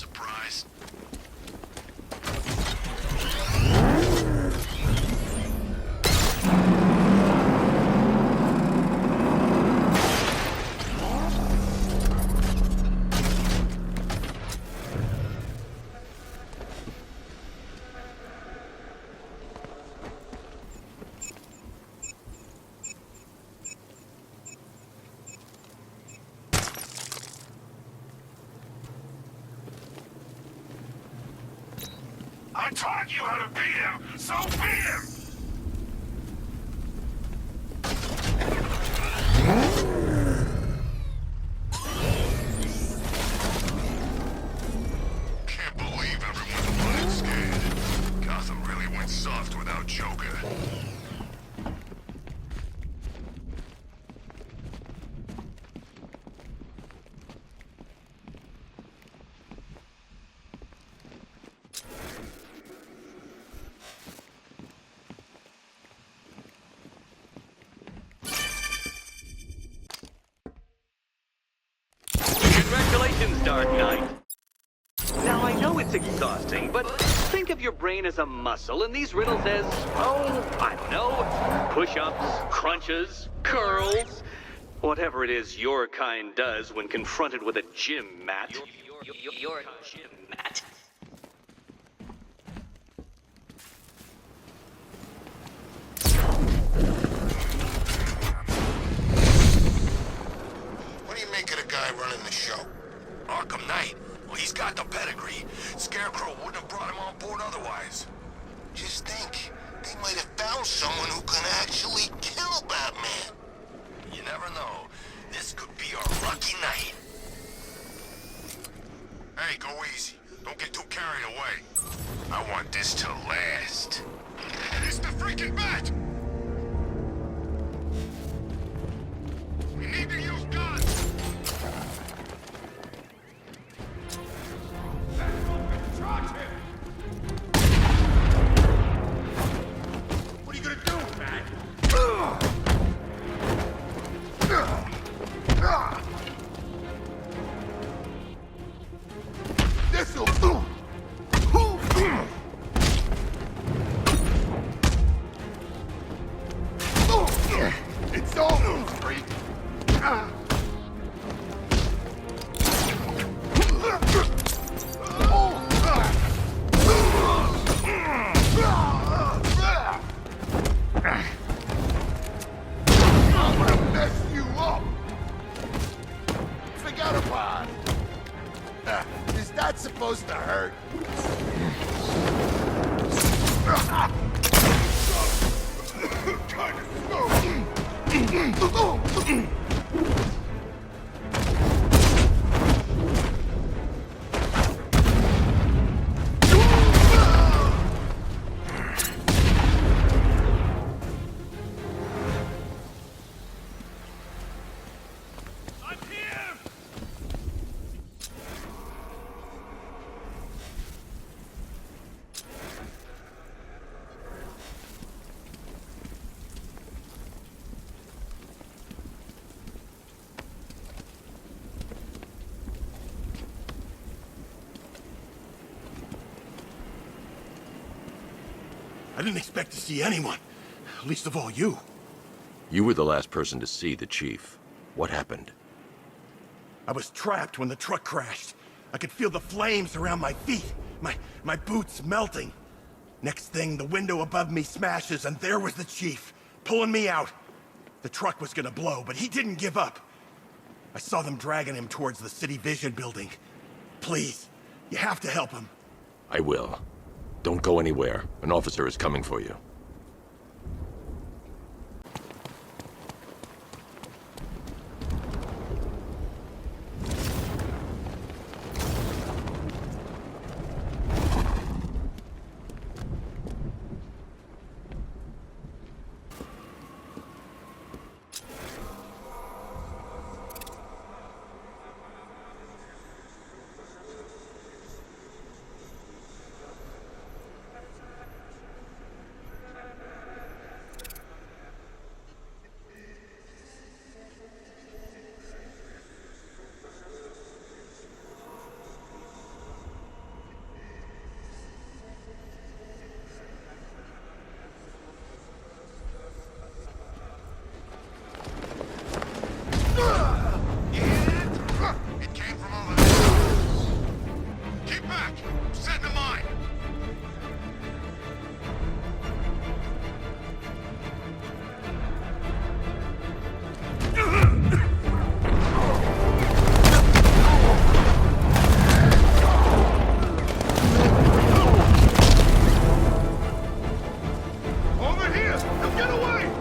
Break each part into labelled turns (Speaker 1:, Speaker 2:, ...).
Speaker 1: surprise. I taught you how to beat him, so beat him! Can't believe everyone's blind scared. Gotham really went soft without Joker.
Speaker 2: Congratulations, Dark Knight. Now, I know it's exhausting, but think of your brain as a muscle and these riddles as, oh, I don't know, push-ups, crunches, curls, whatever it is your kind does when confronted with a gym mat. Your gym mat.
Speaker 1: What do you make of the guy running the show? Arkham Knight? Well, he's got the pedigree. Scarecrow wouldn't have brought him on board otherwise. Just think, they might have found someone who can actually kill Batman. You never know. This could be our lucky night. Hey, go easy. Don't get too carried away. I want this to last. It's the freaking bat! We need to use guns! What are you gonna do, man? This'll do! It's all freak! I'm gonna mess you up! Forget about it! Is that supposed to hurt? Kind of I didn't expect to see anyone. Least of all you.
Speaker 3: You were the last person to see the chief. What happened?
Speaker 1: I was trapped when the truck crashed. I could feel the flames around my feet. My boots melting. Next thing, the window above me smashes, and there was the chief, pulling me out. The truck was gonna blow, but he didn't give up. I saw them dragging him towards the City Vision building. Please, you have to help him.
Speaker 3: I will. Don't go anywhere. An officer is coming for you.
Speaker 1: Setting a mine! Over here! Now get away!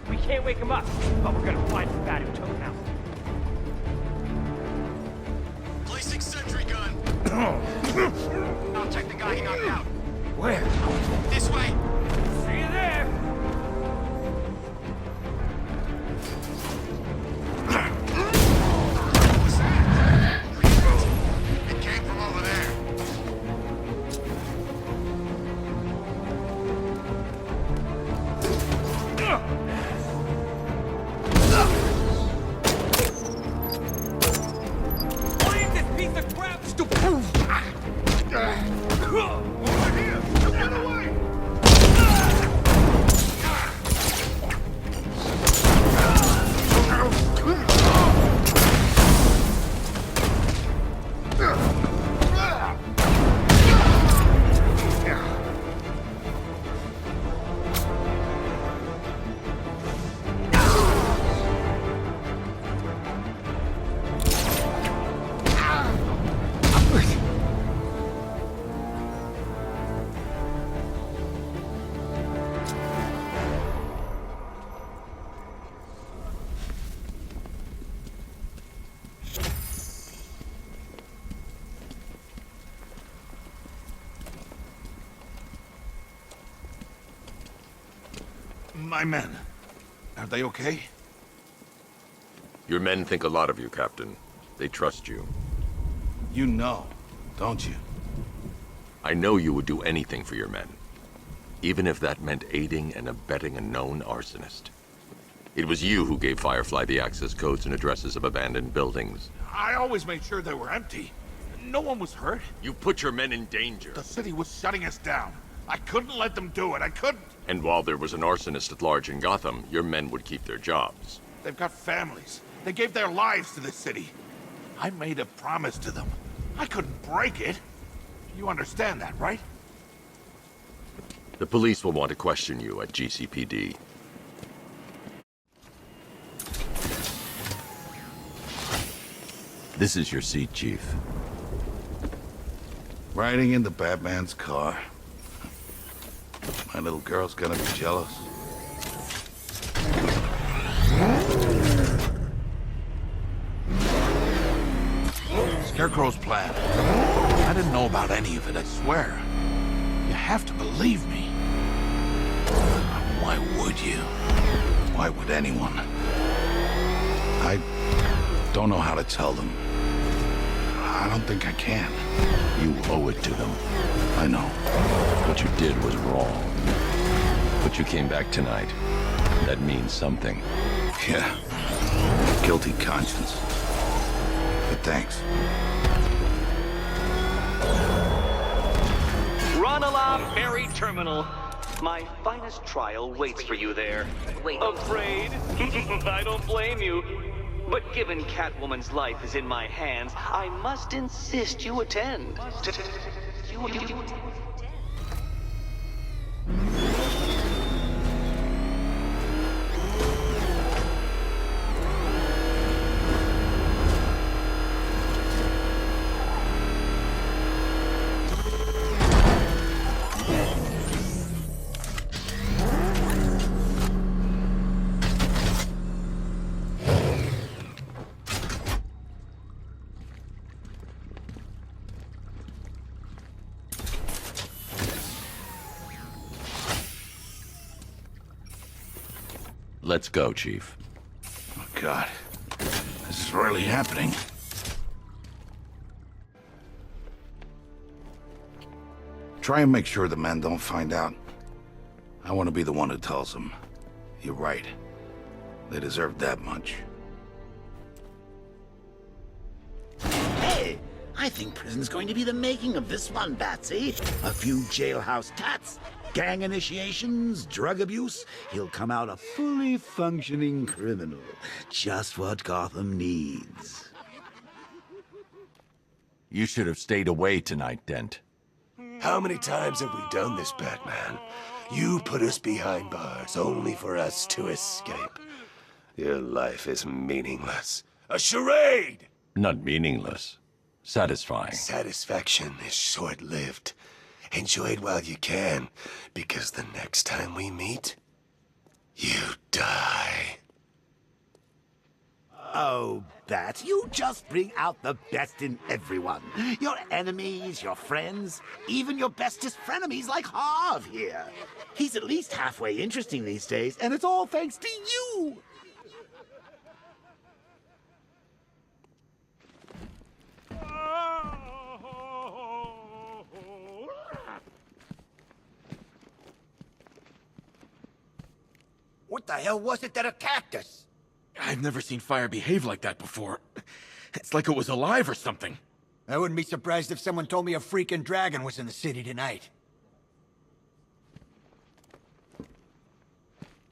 Speaker 4: We can't wake him up, but we're gonna find the bat who took him out.
Speaker 1: Placing sentry gun!
Speaker 4: I'll check the guy he knocked out.
Speaker 1: Where? This way!
Speaker 4: See you there!
Speaker 1: What was that? It came from over there.
Speaker 4: Find this piece of crap! Stupid!
Speaker 1: Over here! Now get away! My men. Are they okay?
Speaker 3: Your men think a lot of you, Captain. They trust you.
Speaker 1: You know, don't you?
Speaker 3: I know you would do anything for your men. Even if that meant aiding and abetting a known arsonist. It was you who gave Firefly the access codes and addresses of abandoned buildings.
Speaker 1: I always made sure they were empty. No one was hurt.
Speaker 3: You put your men in danger.
Speaker 1: The city was shutting us down. I couldn't let them do it. I couldn't.
Speaker 3: And while there was an arsonist at large in Gotham, your men would keep their jobs.
Speaker 1: They've got families. They gave their lives to this city. I made a promise to them. I couldn't break it. You understand that, right?
Speaker 3: The police will want to question you at GCPD.
Speaker 5: This is your seat, Chief.
Speaker 1: Riding in the Batman's car. My little girl's gonna be jealous. Scarecrow's plan. I didn't know about any of it, I swear. You have to believe me. Why would you? Why would anyone? I don't know how to tell them. I don't think I can.
Speaker 5: You owe it to them.
Speaker 1: I know.
Speaker 5: What you did was wrong. But you came back tonight. That means something.
Speaker 1: Yeah. Guilty conscience. But thanks.
Speaker 2: Ranelagh Ferry Terminal. My finest trial waits for you there. Afraid? I don't blame you. But given Catwoman's life is in my hands, I must insist you attend.
Speaker 5: Let's go, Chief.
Speaker 1: Oh, God. This is really happening. Try and make sure the men don't find out. I want to be the one who tells them. You're right. They deserve that much.
Speaker 6: I think prison's going to be the making of this one, Batsy. A few jailhouse tats, gang initiations, drug abuse. He'll come out a fully functioning criminal. Just what Gotham needs.
Speaker 5: You should have stayed away tonight, Dent.
Speaker 7: How many times have we done this, Batman? You put us behind bars only for us to escape. Your life is meaningless. A charade!
Speaker 5: Not meaningless. Satisfying.
Speaker 7: Satisfaction is short-lived. Enjoy it while you can, because the next time we meet, you die.
Speaker 6: Oh, Bat, you just bring out the best in everyone. Your enemies, your friends, even your bestest frenemies like Harv here. He's at least halfway interesting these days, and it's all thanks to you.
Speaker 1: What the hell was it that a cactus?
Speaker 8: I've never seen fire behave like that before. It's like it was alive or something.
Speaker 1: I wouldn't be surprised if someone told me a freaking dragon was in the city tonight.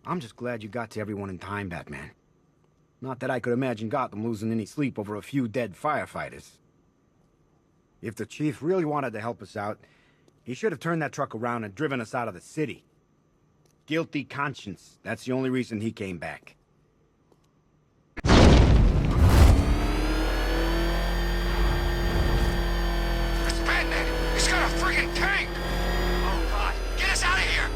Speaker 4: I'm just glad you got to everyone in time, Batman. Not that I could imagine Gotham losing any sleep over a few dead firefighters. If the chief really wanted to help us out, he should have turned that truck around and driven us out of the city. Guilty conscience. That's the only reason he came back.
Speaker 1: It's Batman! He's got a freaking tank! Oh God, get us out of here!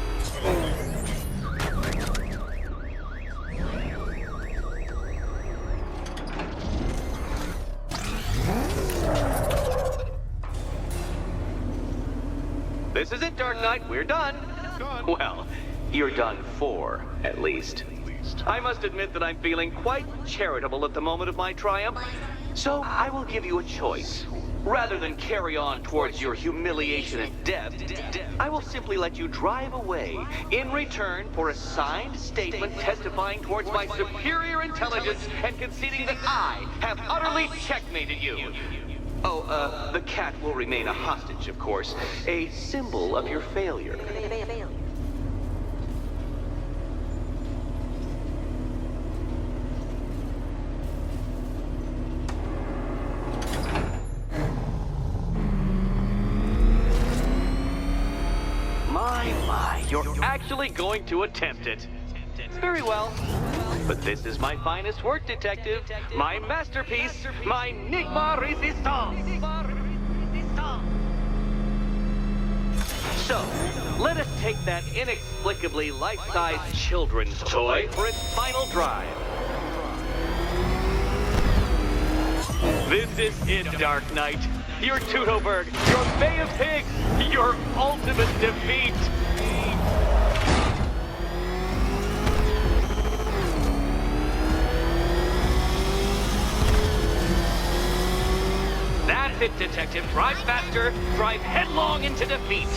Speaker 2: This is it, Dark Knight. We're done. Well, you're done for, at least. I must admit that I'm feeling quite charitable at the moment of my triumph. So I will give you a choice. Rather than carry on towards your humiliation and death, I will simply let you drive away in return for a signed statement testifying towards my superior intelligence and conceding that I have utterly checkmated you. Oh, the cat will remain a hostage, of course. A symbol of your failure. My, you're actually going to attempt it. Very well. But this is my finest work, Detective. My masterpiece, my Enigma Resistance. So, let us take that inexplicably life-sized children's toy for its final drive. This is it, Dark Knight. Your Tudoberg, your Bay of Pigs, your ultimate defeat. That's it, Detective. Drive faster, drive headlong into defeat.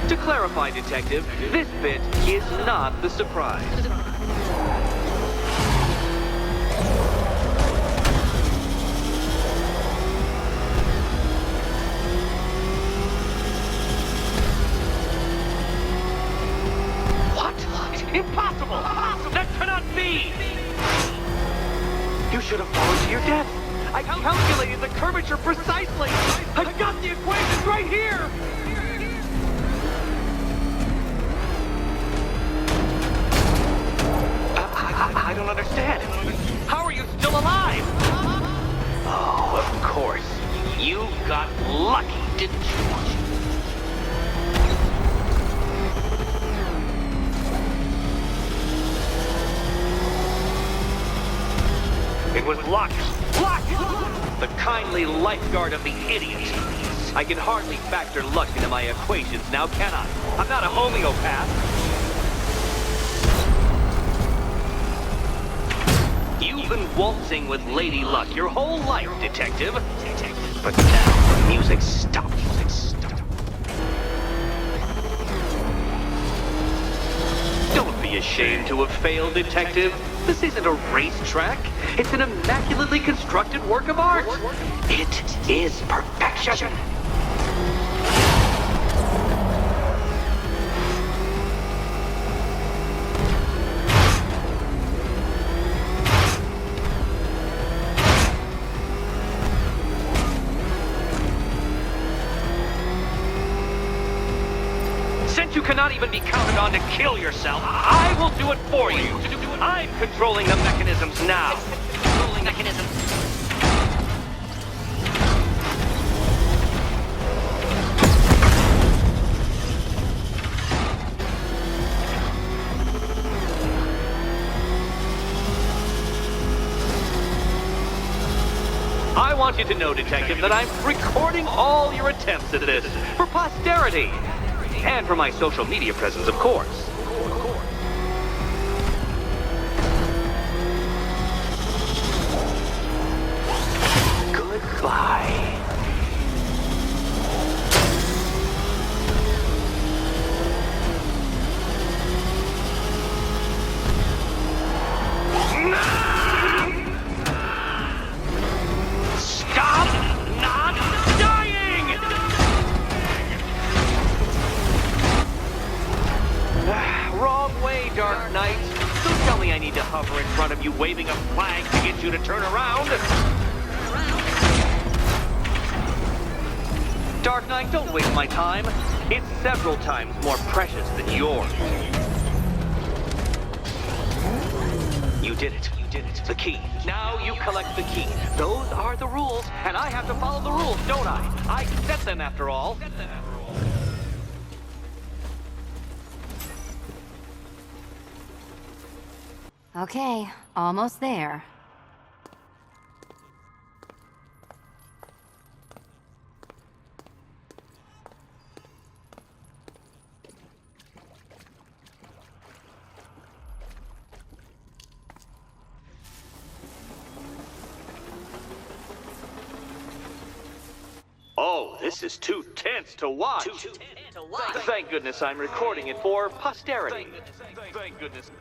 Speaker 2: To clarify, Detective, this bit is not the surprise. Impossible! That cannot be! You should have fallen to your death. I calculated the curvature precisely. I've got the equations right here! I don't understand. How are you still alive? Oh, of course. You got lucky, didn't you? It was luck. Luck! The kindly lifeguard of the idiot. I can hardly factor luck into my equations now, can I? I'm not a homeopath. You've been waltzing with Lady Luck your whole life, Detective. But now the music stopped. Don't be ashamed to have failed, Detective. This isn't a racetrack. It's an immaculately constructed work of art. It is perfection. Since you cannot even be counted on to kill yourself, I will do it for you. I'm controlling the mechanisms now. Controlling mechanisms. I want you to know, Detective, that I'm recording all your attempts at this for posterity. And for my social media presence, of course. Goodbye. Stop not dying! Wrong way, Dark Knight. Don't tell me I need to hover in front of you waving a flag to get you to turn around. Dark Knight, don't waste my time. It's several times more precious than yours. You did it. You did it. The key. Now you collect the key. Those are the rules, and I have to follow the rules, don't I? I set them after all.
Speaker 9: Okay, almost there.
Speaker 2: Oh, this is too tense to watch. Thank goodness I'm recording it for posterity. Thank goodness.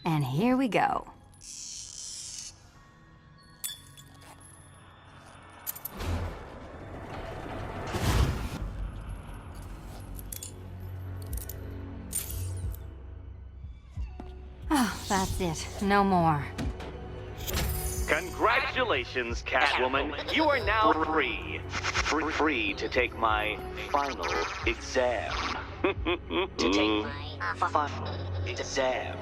Speaker 9: And here we go. Oh, that's it. No more.
Speaker 2: Congratulations, Catwoman. You are now free. Free to take my final exam. To take my final exam.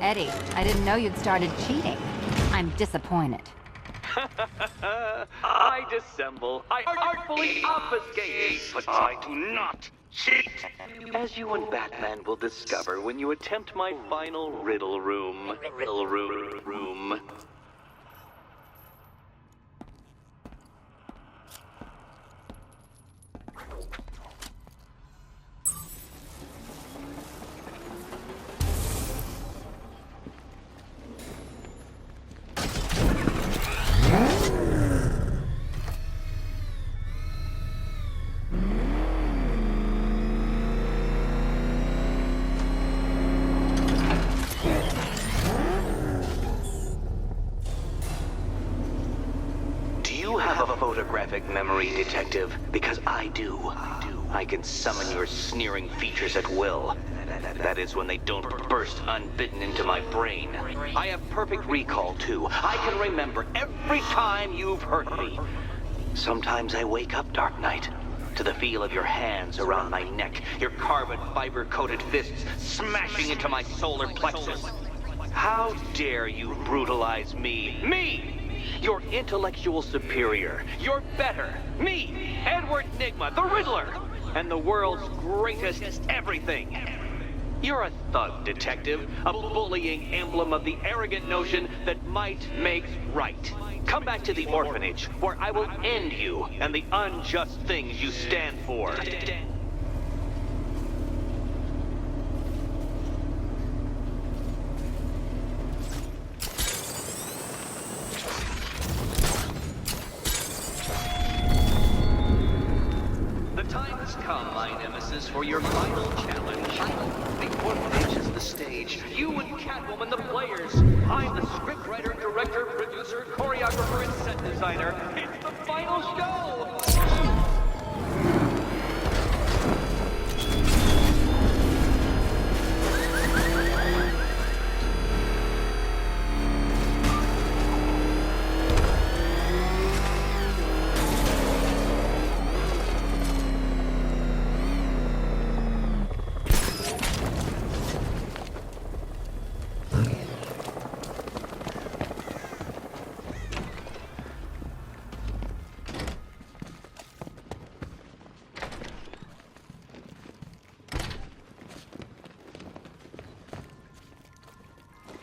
Speaker 9: Eddie, I didn't know you'd started cheating. I'm disappointed.
Speaker 2: I dissemble. I artfully obfuscate. But I do not cheat. As you and Batman will discover when you attempt my final riddle room. Riddle room. Photographic memory, Detective, because I do. I can summon your sneering features at will. That is when they don't burst unbidden into my brain. I have perfect recall, too. I can remember every time you've hurt me. Sometimes I wake up, Dark Knight, to the feel of your hands around my neck, your carbon fiber-coated fists smashing into my solar plexus. How dare you brutalize me? Me! Your intellectual superior. You're better. Me, Edward Nygma, the Riddler, and the world's greatest everything. You're a thug, Detective, a bullying emblem of the arrogant notion that might makes right. Come back to the orphanage, where I will end you and the unjust things you stand for. devices for your final challenge. The orphanage is the stage. You and Catwoman the players. I'm the scriptwriter, director, producer, choreographer, and set designer. It's the final show!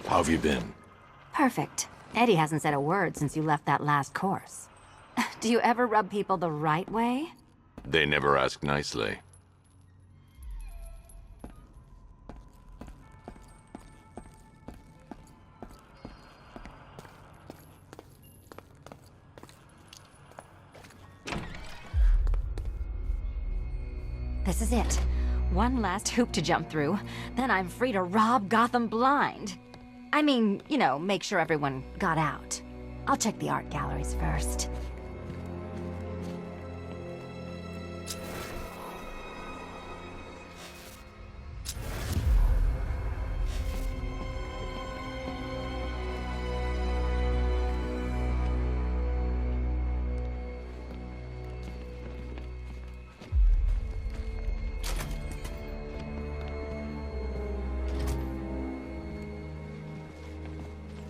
Speaker 3: How have you been?
Speaker 9: Perfect. Eddie hasn't said a word since you left that last course. Do you ever rub people the right way?
Speaker 3: They never ask nicely.
Speaker 9: This is it. One last hoop to jump through, then I'm free to rob Gotham blind. I mean, you know, make sure everyone got out. I'll check the art galleries first.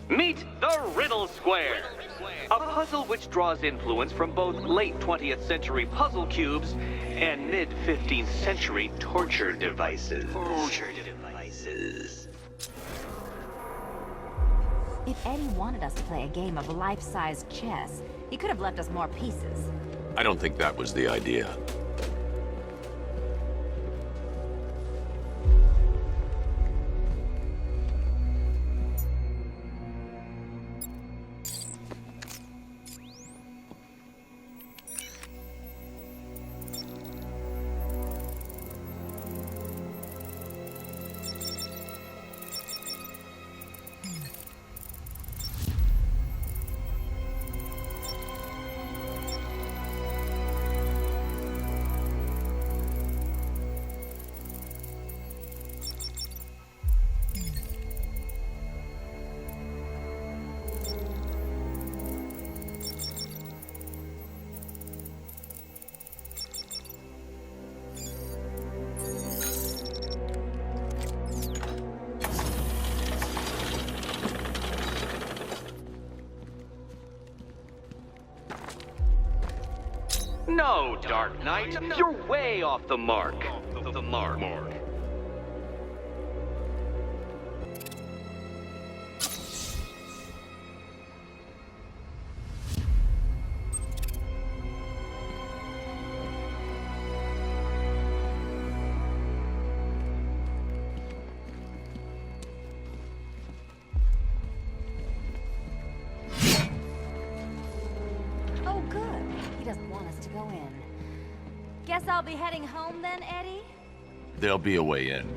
Speaker 2: Meet the Riddle Square, a puzzle which draws influence from both late 20th century puzzle cubes and mid 15th century torture devices.
Speaker 9: If Eddie wanted us to play a game of life-size chess, he could have left us more pieces.
Speaker 3: I don't think that was the idea.
Speaker 2: No, Dark Knight, you're way off the mark. The mark.
Speaker 9: Oh, good. He doesn't want us to go in. Guess I'll be heading home then, Eddie?
Speaker 3: There'll be a way in.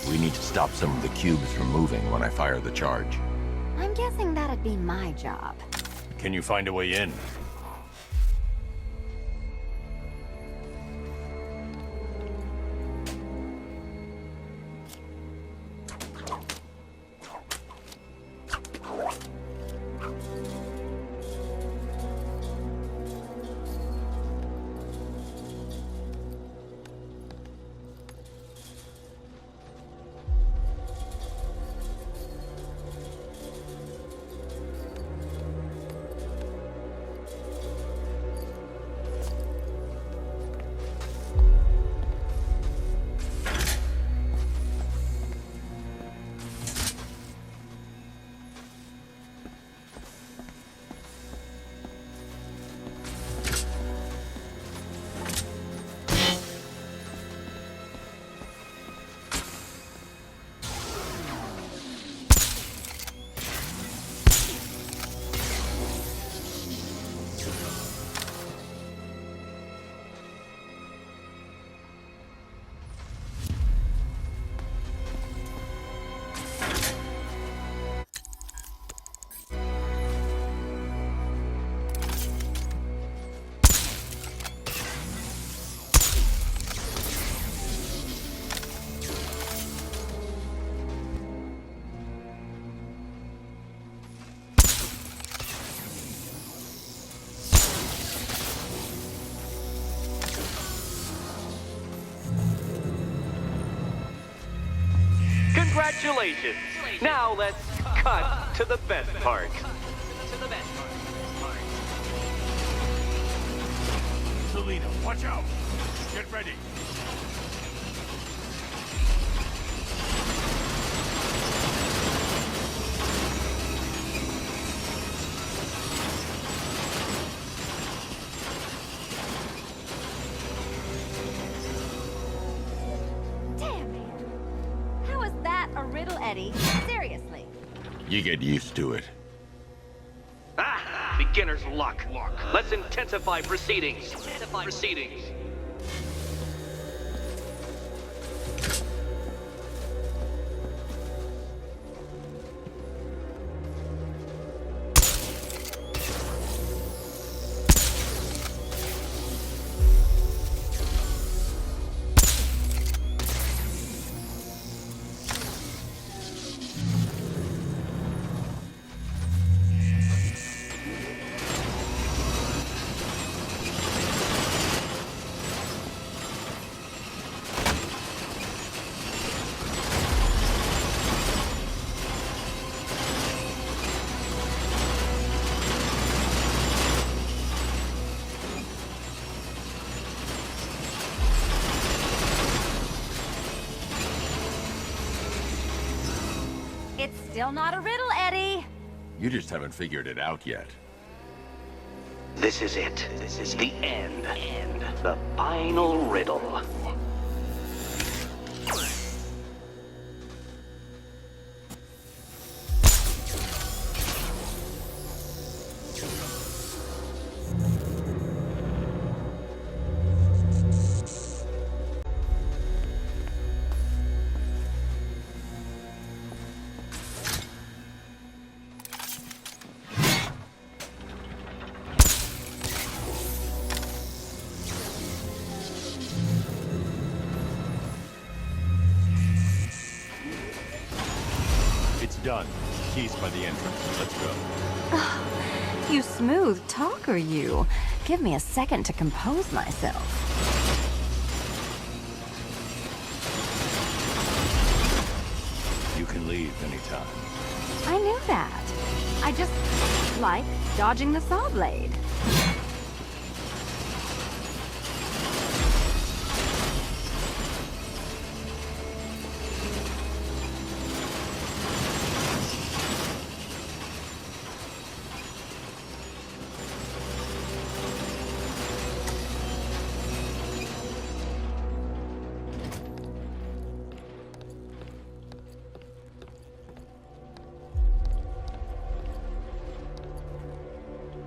Speaker 3: We need to stop some of the cubes from moving when I fire the charge.
Speaker 9: I'm guessing that'd be my job.
Speaker 3: Can you find a way in?
Speaker 2: Congratulations. Now let's cut to the best part.
Speaker 1: Selina, watch out! Get ready!
Speaker 9: Damn it. How is that a riddle, Eddie? Seriously.
Speaker 3: You get used to it.
Speaker 2: Ah, beginner's luck. Let's intensify proceedings.
Speaker 9: It's still not a riddle, Eddie.
Speaker 3: You just haven't figured it out yet.
Speaker 2: This is it. This is the end. The final riddle.
Speaker 5: Done. Keys by the entrance. Let's go.
Speaker 9: You smooth talker, you. Give me a second to compose myself.
Speaker 5: You can leave anytime.
Speaker 9: I knew that. I just like dodging the saw blade.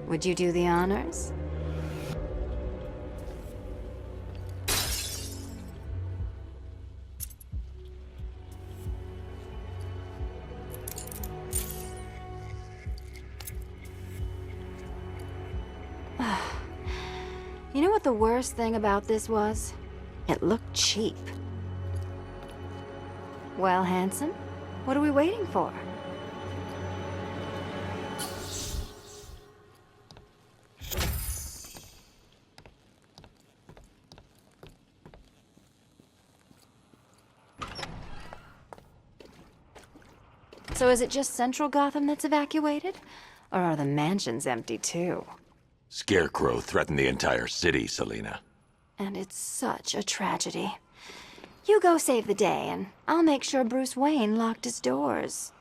Speaker 9: Would you do the honors? You know what the worst thing about this was? It looked cheap. Well, handsome, what are we waiting for? So is it just Central Gotham that's evacuated? Or are the mansions empty too?
Speaker 3: Scarecrow threatened the entire city, Selina.
Speaker 9: And it's such a tragedy. You go save the day, and I'll make sure Bruce Wayne locked his doors.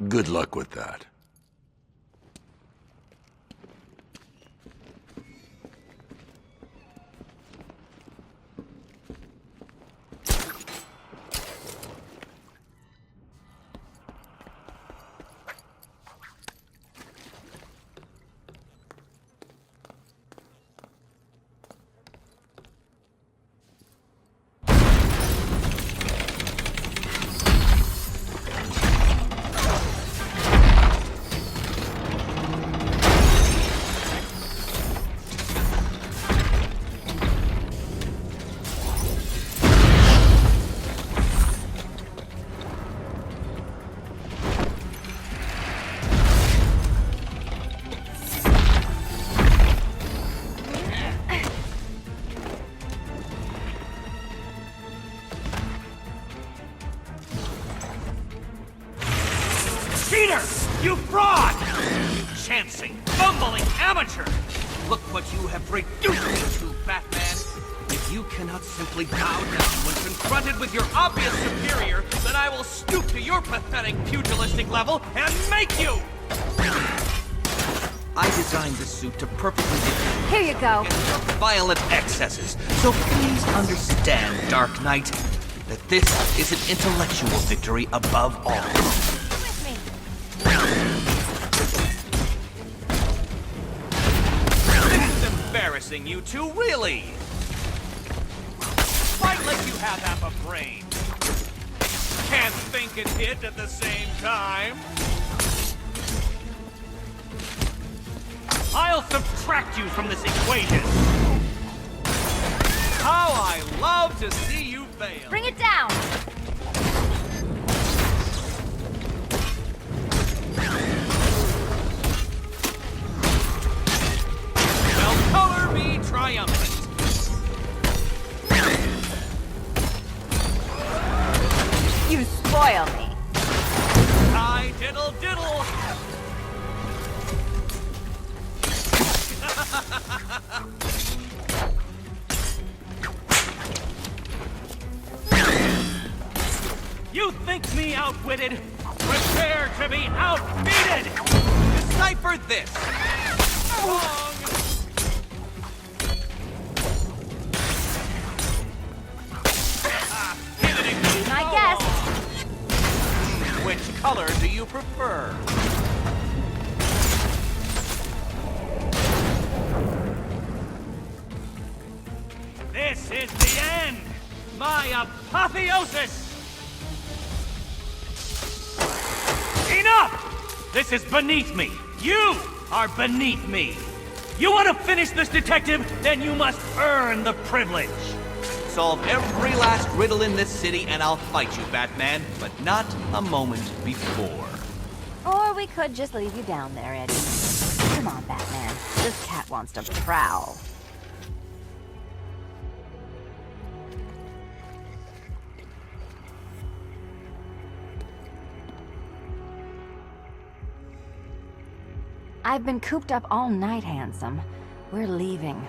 Speaker 3: Good luck with that.
Speaker 2: You fraud! You chancing, fumbling amateur! Look what you have reduced me to, Batman! If you cannot simply bow down when confronted with your obvious superior, then I will stoop to your pathetic pugilistic level and make you! I designed this suit to perfectly defend
Speaker 9: Here you go.
Speaker 2: your violent excesses. So please understand, Dark Knight, that this is an intellectual victory above all.
Speaker 9: With me.
Speaker 2: This is embarrassing, you two, really! Might let you have half a brain. Can't think and hit at the same time. I'll subtract you from this equation. How I love to see you fail.
Speaker 9: Bring it down.
Speaker 2: Well, color be triumphant.
Speaker 9: You spoil me.
Speaker 2: I diddle diddle. You think me outwitted? Prepare to be outbeaten! Decipher this! Wrong!
Speaker 9: Be my guest.
Speaker 2: Which color do you prefer? This is the end! My apotheosis! Enough! This is beneath me. You are beneath me. You want to finish this, detective? Then you must earn the privilege. Solve every last riddle in this city and I'll fight you, Batman, but not a moment before.
Speaker 9: Or we could just leave you down there, Eddie. Come on, Batman. This cat wants to prowl. I've been cooped up all night, handsome. We're leaving.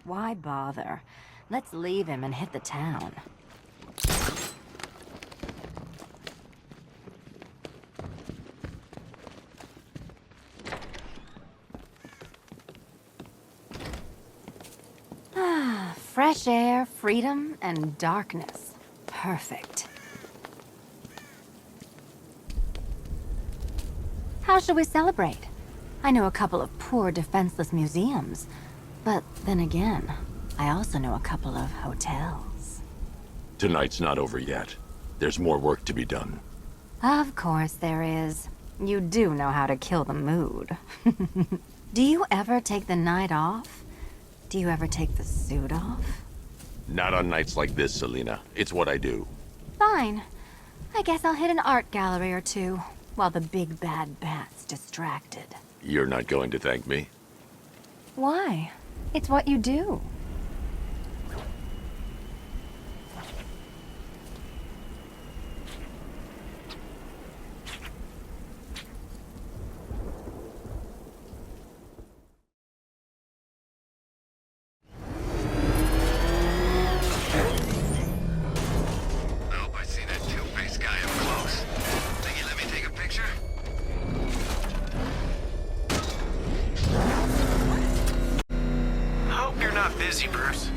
Speaker 9: Why bother? Let's leave him and hit the town. Ah, fresh air, freedom, and darkness. Perfect. How shall we celebrate? I know a couple of poor, defenseless museums. But then again, I also know a couple of hotels.
Speaker 3: Tonight's not over yet. There's more work to be done.
Speaker 9: Of course there is. You do know how to kill the mood. Do you ever take the night off? Do you ever take the suit off?
Speaker 3: Not on nights like this, Selina. It's what I do.
Speaker 9: Fine. I guess I'll hit an art gallery or two, while the big bad bat's distracted.
Speaker 3: You're not going to thank me?
Speaker 9: Why? It's what you do.
Speaker 10: Busy, Bruce.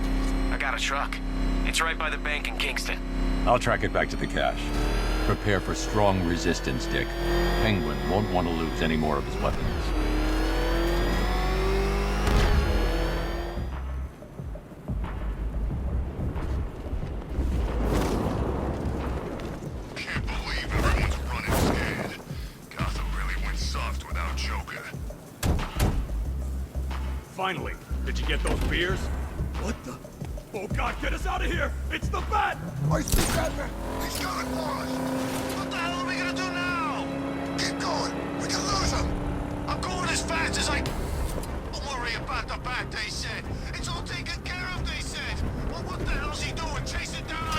Speaker 10: I got a truck. It's right by the bank in Kingston.
Speaker 5: I'll track it back to the cache. Prepare for strong resistance, Dick. Penguin won't want to lose any more of his weapons.
Speaker 11: Can't believe everyone's running scared. Gotham really went soft without Joker.
Speaker 1: Finally, did you get those beers? What the? Oh God, get us out of here! It's the Bat!
Speaker 11: I see Batman! He's coming for us! What the hell are we gonna do now? Keep going! We can lose him! I'm going as fast as I... Don't worry about the Bat, they said. It's all taken care of, they said. Well, what the hell's he doing? Chasing down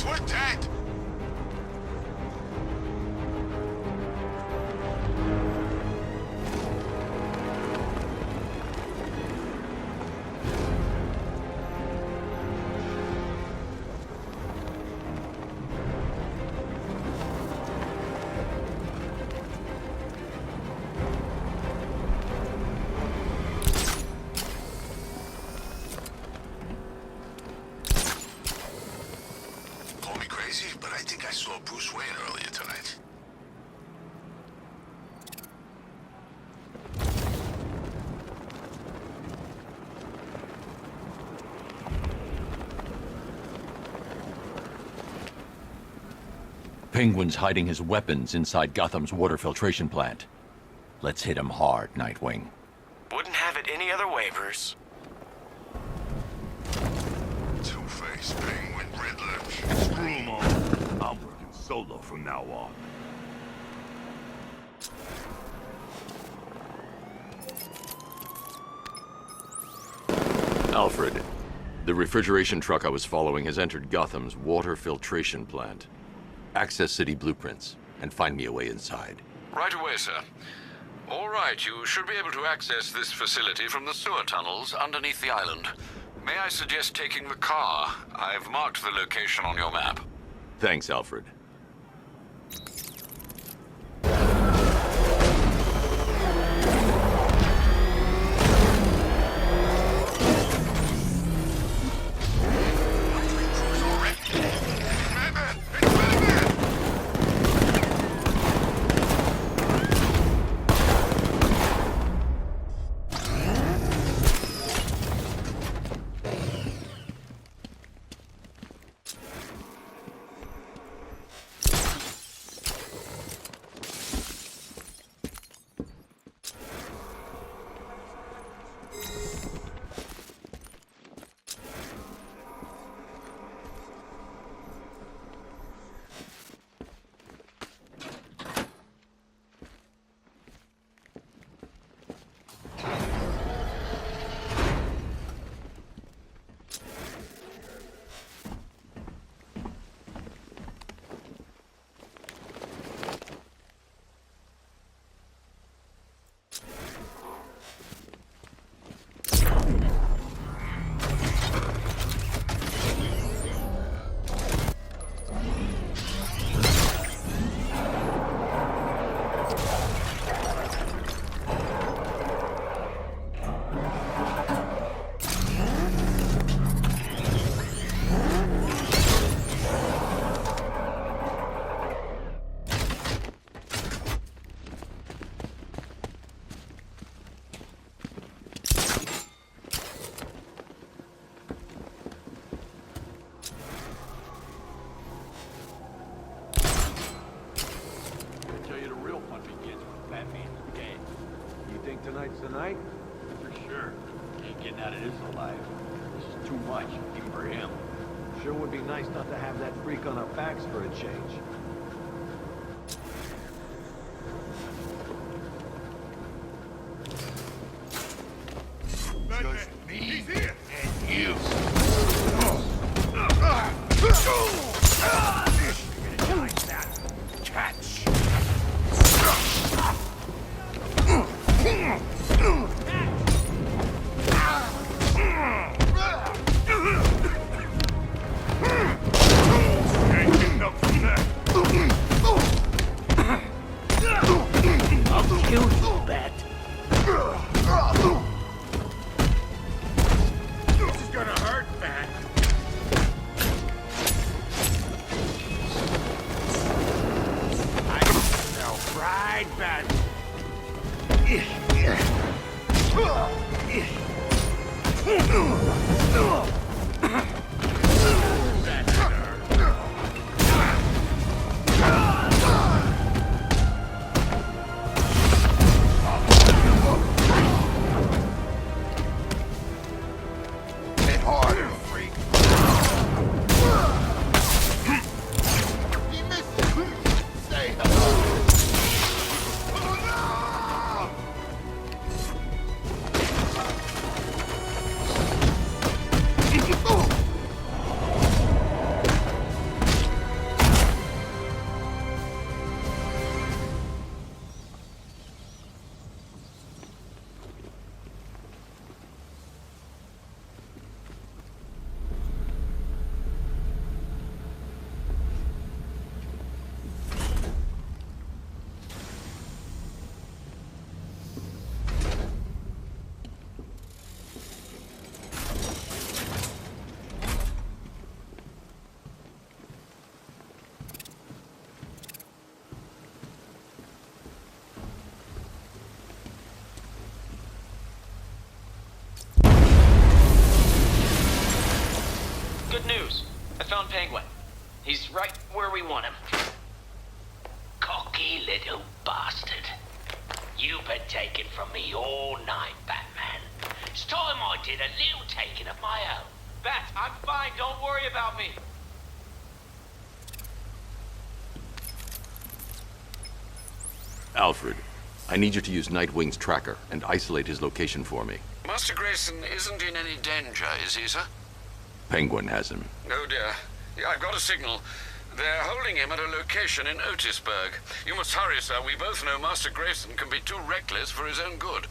Speaker 11: we're dead! Call me crazy, but I think I saw Bruce Wayne earlier tonight.
Speaker 5: Penguin's hiding his weapons inside Gotham's water filtration plant. Let's hit him hard, Nightwing.
Speaker 10: Wouldn't have it any other way, Bruce.
Speaker 11: Two-Face, Penguin, Riddler.
Speaker 12: Screw 'em all. I'm working solo from now on.
Speaker 3: Alfred, the refrigeration truck I was following has entered Gotham's water filtration plant. Access city blueprints, and find me a way inside.
Speaker 13: Right away, sir. All right, you should be able to access this facility from the sewer tunnels underneath the island. May I suggest taking the car? I've marked the location on your map.
Speaker 3: Thanks, Alfred.
Speaker 14: Tonight's the night?
Speaker 12: For sure. Ain't getting out of this alive. This is too much, even for him.
Speaker 14: Sure would be nice not to have that freak on our backs for a change.
Speaker 11: Just me. He's here.
Speaker 12: And you.
Speaker 11: Catch.
Speaker 6: I'll kill you, Bat.
Speaker 11: This is gonna hurt, Bat.
Speaker 6: I smell fried Bat.
Speaker 11: Hit harder, freak. He misses. Say hello. Oh, no!
Speaker 2: I found Penguin. He's right where we want him.
Speaker 6: Cocky little bastard. You've been taking from me all night, Batman. It's time I did a little taking of my own.
Speaker 2: Bats, I'm fine. Don't worry about me.
Speaker 3: Alfred, I need you to use Nightwing's tracker and isolate his location for me.
Speaker 13: Master Grayson isn't in any danger, is he, sir?
Speaker 3: Penguin has him.
Speaker 13: Oh dear. Yeah, I've got a signal. They're holding him at a location in Otisburg. You must hurry, sir. We both know Master Grayson can be too reckless for his own good.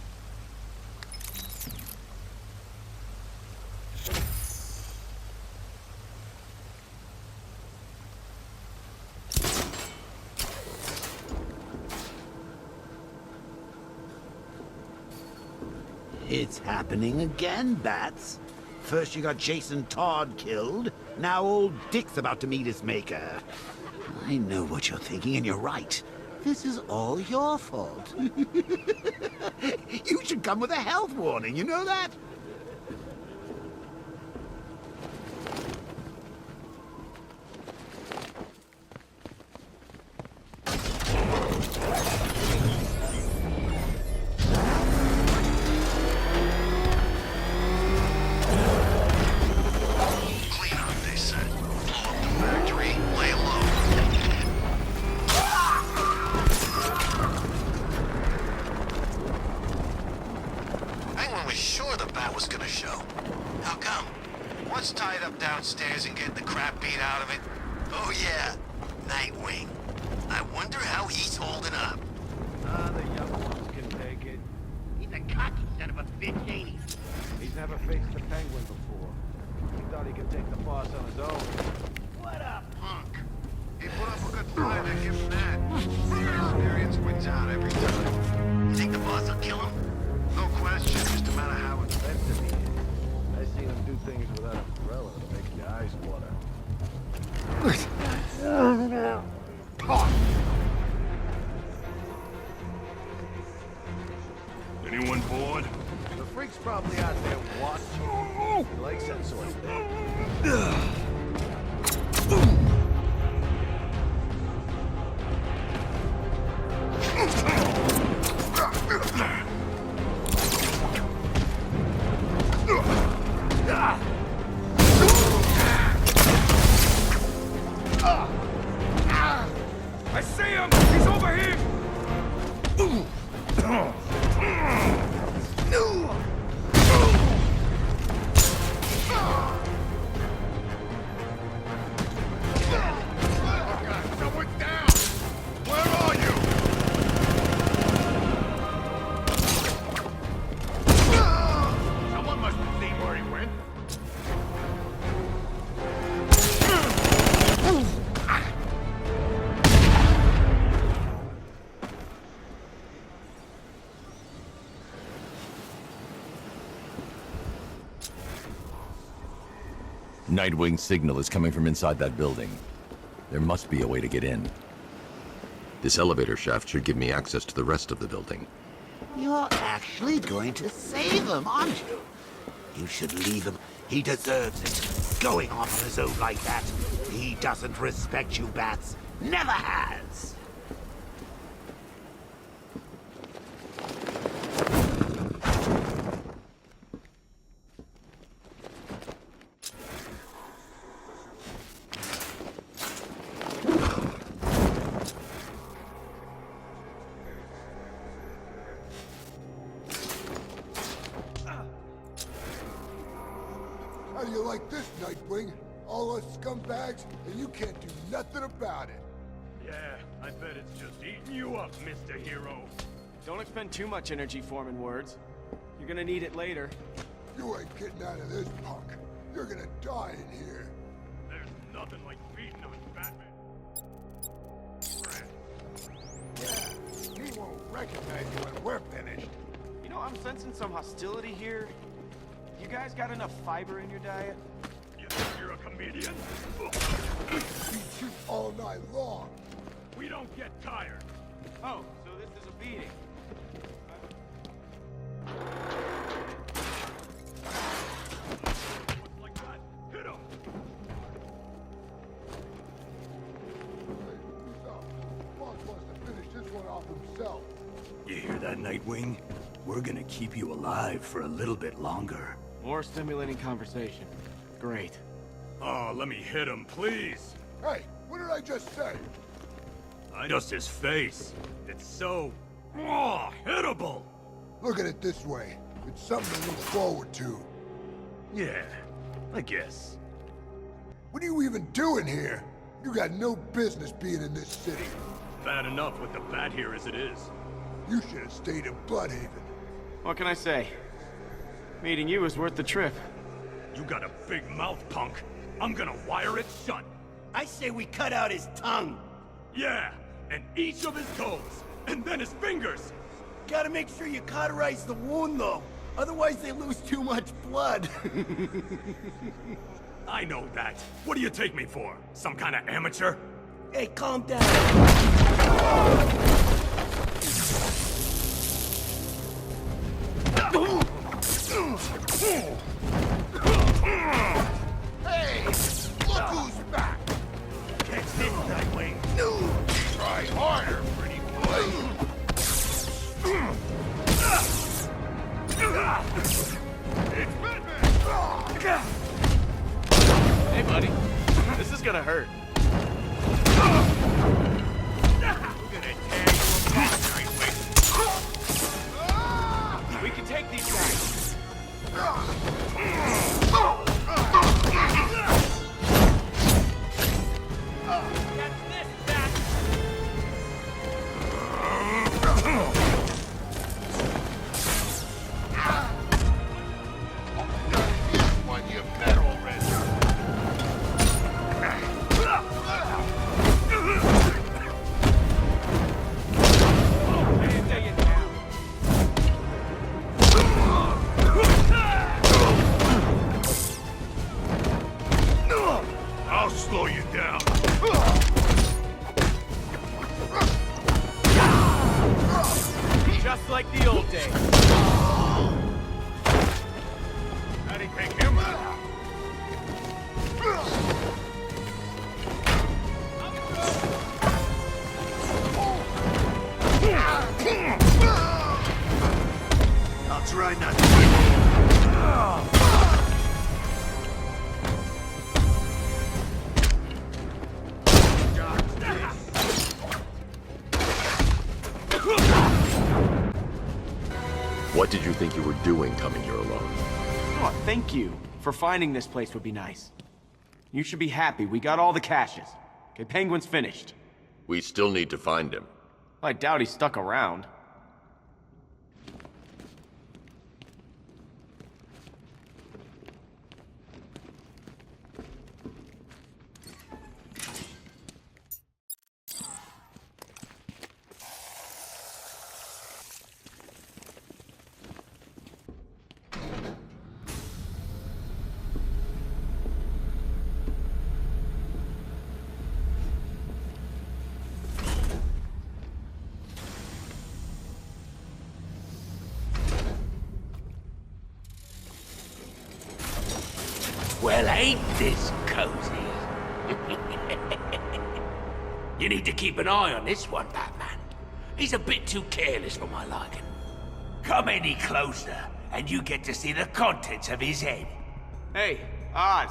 Speaker 6: It's happening again, Bats. First you got Jason Todd killed, now old Dick's about to meet his maker. I know what you're thinking, and you're right. This is all your fault. You should come with a health warning, you know that?
Speaker 11: Downstairs and getting the crap beat out of it? Oh yeah, Nightwing. I wonder how he's holding up.
Speaker 14: The young ones can take it.
Speaker 6: He's a cocky son of a bitch, ain't he?
Speaker 14: He's never faced the Penguin before. He thought he could take the boss on his own.
Speaker 6: What a punk!
Speaker 11: He put up a good fight, I give him that. Experience wins out every time.
Speaker 6: You think the boss will kill him?
Speaker 11: No question, just a matter how
Speaker 14: Expensive he is. I seen him do things without an umbrella to make your eyes water.
Speaker 1: Anyone bored?
Speaker 14: The freak's probably out there watching. He likes that sort of thing.
Speaker 1: I see him! He's over here! Someone's down! Where are you? Someone must have seen where he went.
Speaker 3: Nightwing's signal is coming from inside that building. There must be a way to get in. This elevator shaft should give me access to the rest of the building.
Speaker 6: You're actually going to save him, aren't you? You should leave him. He deserves it. Going off on his own like that. He doesn't respect you, Bats. Never has.
Speaker 11: How do you like this, Nightwing? All us scumbags, and you can't do nothing about it.
Speaker 1: Yeah, I bet it's just eating you up, Mr. Hero.
Speaker 15: Don't expend too much energy forming words. You're gonna need it later.
Speaker 11: You ain't getting out of this, punk. You're gonna die in here.
Speaker 1: There's nothing like beating on Batman.
Speaker 11: Yeah, he won't recognize you when we're finished.
Speaker 15: You know, I'm sensing some hostility here. You guys got enough fiber in your diet?
Speaker 1: You think you're a comedian?
Speaker 11: We beat you all night long.
Speaker 1: We don't get tired.
Speaker 15: Oh, so this is a beating.
Speaker 1: Like that. Hit him!
Speaker 11: yourself.
Speaker 14: You hear that, Nightwing? We're gonna keep you alive for a little bit longer.
Speaker 15: More stimulating conversation. Great.
Speaker 14: Oh, let me hit him, please.
Speaker 11: Hey, what did I just say?
Speaker 14: Just his face. It's so... hittable!
Speaker 11: Look at it this way. It's something to look forward to.
Speaker 14: Yeah, I guess.
Speaker 11: What are you even doing here? You got no business being in this city.
Speaker 14: Bad enough with the bat here as it is.
Speaker 11: You should have stayed in Bloodhaven.
Speaker 15: What can I say? Meeting you was worth the trip.
Speaker 14: You got a big mouth, punk. I'm gonna wire it shut.
Speaker 6: I say we cut out his tongue.
Speaker 14: Yeah, and each of his toes, and then his fingers.
Speaker 6: Gotta make sure you cauterize the wound, though. Otherwise, they lose too much blood.
Speaker 14: I know that. What do you take me for? Some kind of amateur?
Speaker 6: Hey, calm down.
Speaker 11: Hey, look who's back.
Speaker 6: Catch this, Nightwing.
Speaker 11: Try harder, pretty boy. It's Batman.
Speaker 15: Hey, buddy. This is gonna hurt. We can take these guys. Catch this, Bat.
Speaker 11: One you met already.
Speaker 14: I'll slow you down.
Speaker 15: Just like the old days.
Speaker 14: How'd he take him out?
Speaker 6: I'll try not to.
Speaker 3: What did you think you were doing coming here alone?
Speaker 15: Oh, thank you for finding this place would be nice. You should be happy. We got all the caches. Okay, Penguin's finished.
Speaker 3: We still need to find him.
Speaker 15: I doubt he's stuck around.
Speaker 6: Well, ain't this cozy? You need to keep an eye on this one, Batman. He's a bit too careless for my liking. Come any closer, and you get to see the contents of his head.
Speaker 15: Hey, Oz.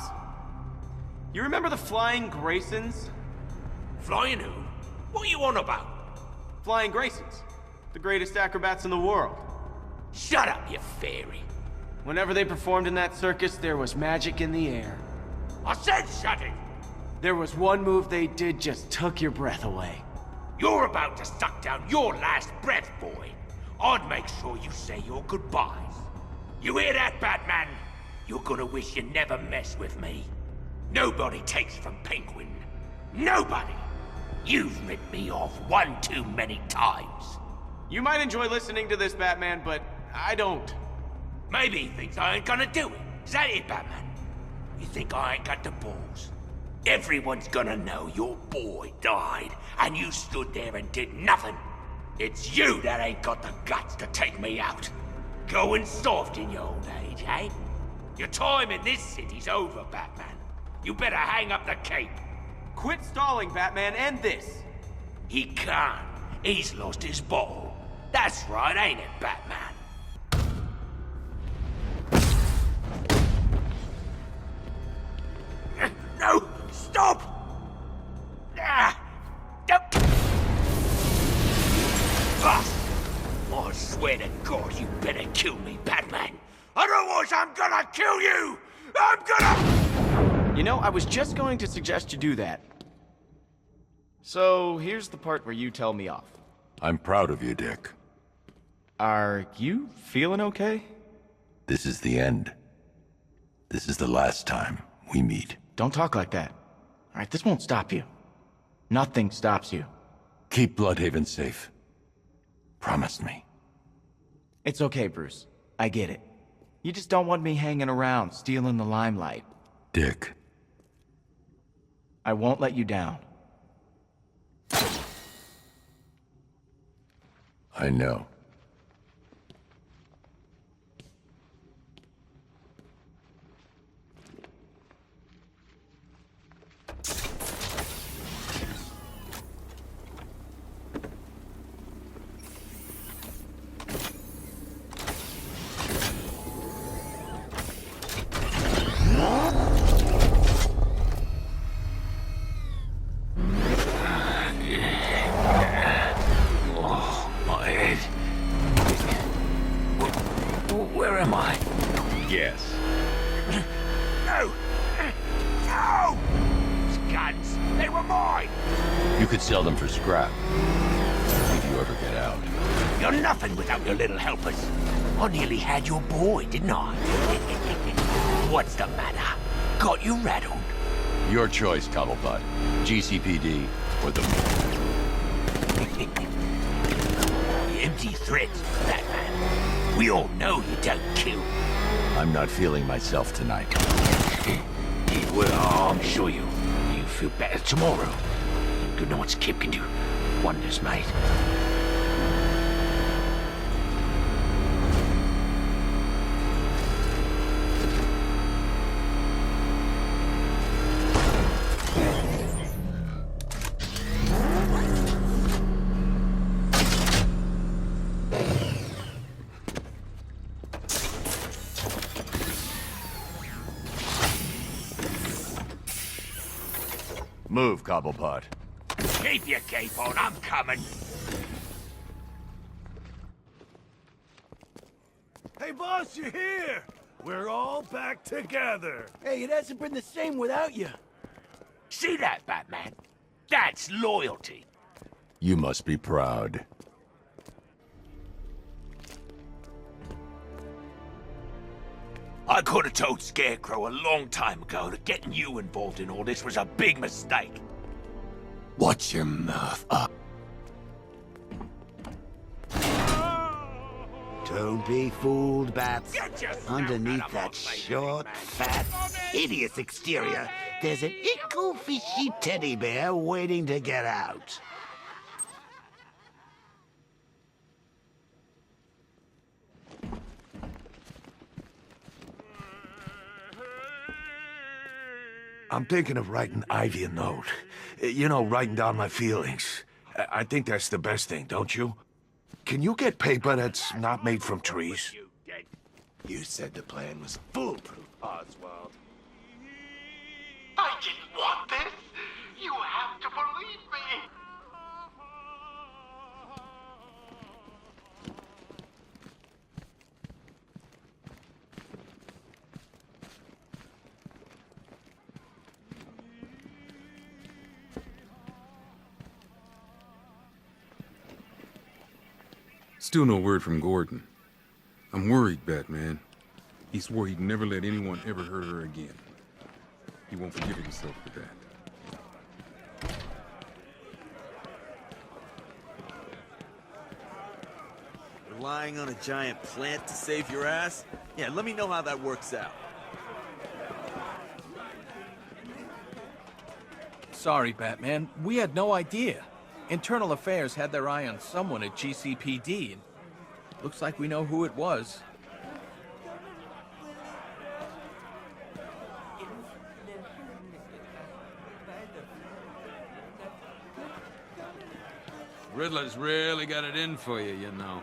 Speaker 15: You remember the Flying Graysons?
Speaker 6: Flying who? What are you on about?
Speaker 15: Flying Graysons. The greatest acrobats in the world.
Speaker 6: Shut up, you fairy.
Speaker 15: Whenever they performed in that circus, there was magic in the air.
Speaker 6: I said shut it!
Speaker 15: There was one move they did just took your breath away.
Speaker 6: You're about to suck down your last breath, boy. I'd make sure you say your goodbyes. You hear that, Batman? You're gonna wish you never messed with me. Nobody takes from Penguin. Nobody! You've ripped me off one too many times.
Speaker 15: You might enjoy listening to this, Batman, but I don't.
Speaker 6: Maybe he thinks I ain't gonna do it. Is that it, Batman? You think I ain't got the balls? Everyone's gonna know your boy died, and you stood there and did nothing. It's you that ain't got the guts to take me out. Going soft in your old age, eh? Your time in this city's over, Batman. You better hang up the cape.
Speaker 15: Quit stalling, Batman, end this.
Speaker 6: He can't.
Speaker 16: He's lost his bottle. That's right, ain't it, Batman? No! Stop! Ah! Don't! I swear to God, you better kill me, Batman. Otherwise, I'm gonna kill you! I'm gonna...
Speaker 15: You know, I was just going to suggest you do that. So, here's the part where you tell me off.
Speaker 3: I'm proud of you, Dick.
Speaker 15: Are you feeling okay?
Speaker 3: This is the end. This is the last time we meet.
Speaker 15: Don't talk like that. All right, this won't stop you. Nothing stops you.
Speaker 3: Keep Bloodhaven safe. Promise me.
Speaker 15: It's okay, Bruce. I get it. You just don't want me hanging around, stealing the limelight.
Speaker 3: Dick.
Speaker 15: I won't let you down.
Speaker 3: I know.
Speaker 16: Where am I?
Speaker 3: Yes.
Speaker 16: No! No! These guns, they were mine!
Speaker 3: You could sell them for scrap. If you ever get out.
Speaker 16: You're nothing without your little helpers. I nearly had your boy, didn't I? What's the matter? Got you rattled?
Speaker 3: Your choice, Cobblepot. GCPD or the moon.
Speaker 16: Empty threats, Batman. We all know you don't kill.
Speaker 3: I'm not feeling myself tonight.
Speaker 16: Well, I'm sure you feel better tomorrow. Good know what Kip can do. Wonders, mate.
Speaker 3: Move, Cobblepot.
Speaker 16: Keep your cape on, I'm coming.
Speaker 14: Hey, boss, you're here! We're all back together.
Speaker 6: Hey, it hasn't been the same without you.
Speaker 16: See that, Batman? That's loyalty.
Speaker 3: You must be proud.
Speaker 16: I could have told Scarecrow a long time ago that getting you involved in all this was a big mistake.
Speaker 7: Watch your mouth up.
Speaker 6: Don't be fooled, Bats. Underneath that short, fat, hideous exterior, there's an ickle fishy teddy bear waiting to get out.
Speaker 14: I'm thinking of writing Ivy a note. You know, writing down my feelings. I think that's the best thing, don't you? Can you get paper that's not made from trees?
Speaker 7: You said the plan was foolproof, Oswald.
Speaker 11: I didn't want this. You have to believe me.
Speaker 17: Still no word from Gordon. I'm worried, Batman. He swore he'd never let anyone ever hurt her again. He won't forgive himself for that.
Speaker 18: Relying on a giant plant to save your ass? Yeah, let me know how that works out.
Speaker 8: Sorry, Batman. We had no idea. Internal Affairs had their eye on someone at GCPD, and looks like we know who it was.
Speaker 12: Riddler's really got it in for you, you know.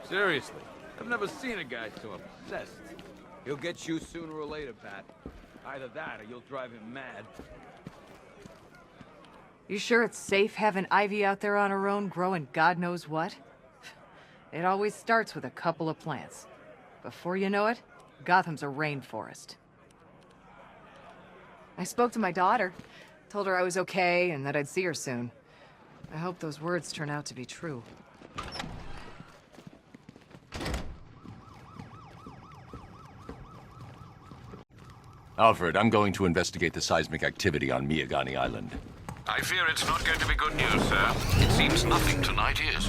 Speaker 12: Seriously, I've never seen a guy so obsessed. He'll get you sooner or later, Pat. Either that or you'll drive him mad.
Speaker 19: You sure it's safe having Ivy out there on her own growing God knows what? It always starts with a couple of plants. Before you know it, Gotham's a rainforest. I spoke to my daughter. Told her I was okay and that I'd see her soon. I hope those words turn out to be true.
Speaker 3: Alfred, I'm going to investigate the seismic activity on Miagani Island.
Speaker 13: I fear it's not going to be good news, sir. It seems nothing tonight is.